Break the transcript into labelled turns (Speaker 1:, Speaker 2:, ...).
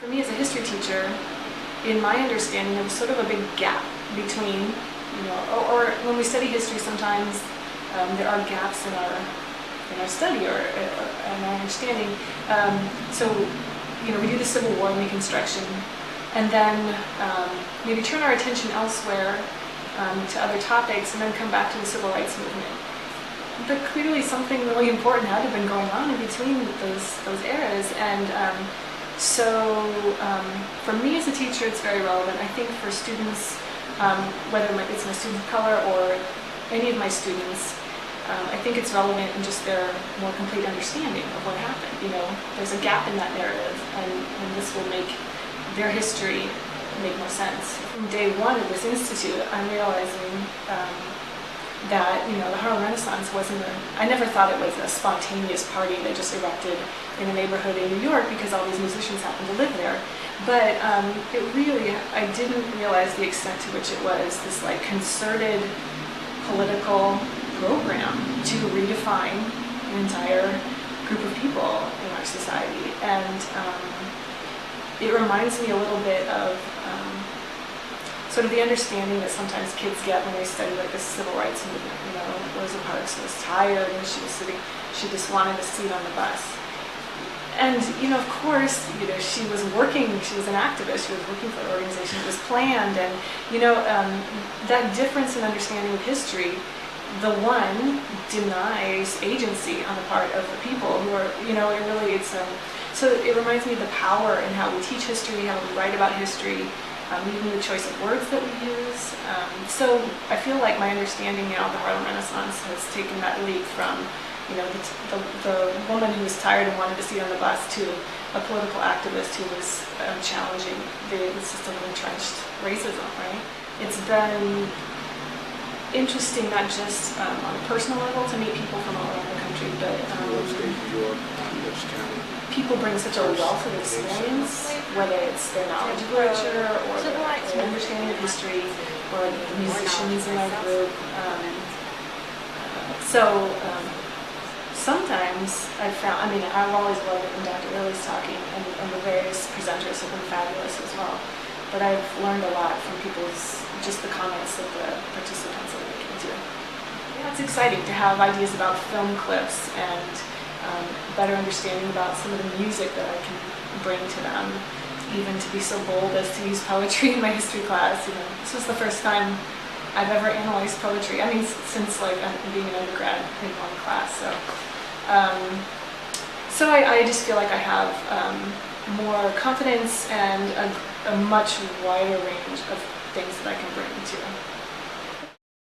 Speaker 1: For me as a history teacher, in my understanding, there was sort of a big gap between, or when we study history sometimes there are gaps in our study or in our understanding. So, we do the Civil War and Reconstruction, and then maybe turn our attention elsewhere to other topics, and then come back to the Civil Rights Movement. But clearly something really important had to have been going on in between those eras, and so for me as a teacher it's very relevant. I think for students, whether it's my students of color or any of my students, I think it's relevant in just their more complete understanding of what happened. There's a gap in that narrative, and this will make their history make more sense. From day one of this institute, I'm realizing that the Harlem Renaissance wasn't I never thought it was a spontaneous party that just erupted in a neighborhood in New York because all these musicians happened to live there. But I didn't realize the extent to which it was this concerted political program to redefine an entire group of people in our society. And it reminds me a little bit of sort of the understanding that sometimes kids get when they study the civil rights movement. Rosa Parks was tired and she just wanted a seat on the bus. And of course, she was an activist, she was working for an organization, it was planned, and that difference in understanding of history, the one denies agency on the part of the people who are, so it reminds me of the power in how we teach history, how we write about history, even the choice of words that we use. So I feel like my understanding now of the Harlem Renaissance has taken that leap from, the woman who was tired and wanted a seat on the bus to a political activist who was challenging the system of entrenched racism, right? It's been interesting not just on a personal level to meet people from all around the country, but people bring such a wealth of experience, whether it's their knowledge of literature or their understanding of history, or the musicians in our group. Sometimes I've found, I've always loved it when Dr. Early's talking, and the various presenters have been fabulous as well. But I've learned a lot from just the comments that the participants are making too. Yeah, it's exciting to have ideas about film clips and better understanding about some of the music that I can bring to them, even to be so bold as to use poetry in my history class. This was the first time I've ever analyzed poetry. Since being an undergrad in one class. So I just feel like I have more confidence and a much wider range of things that I can bring to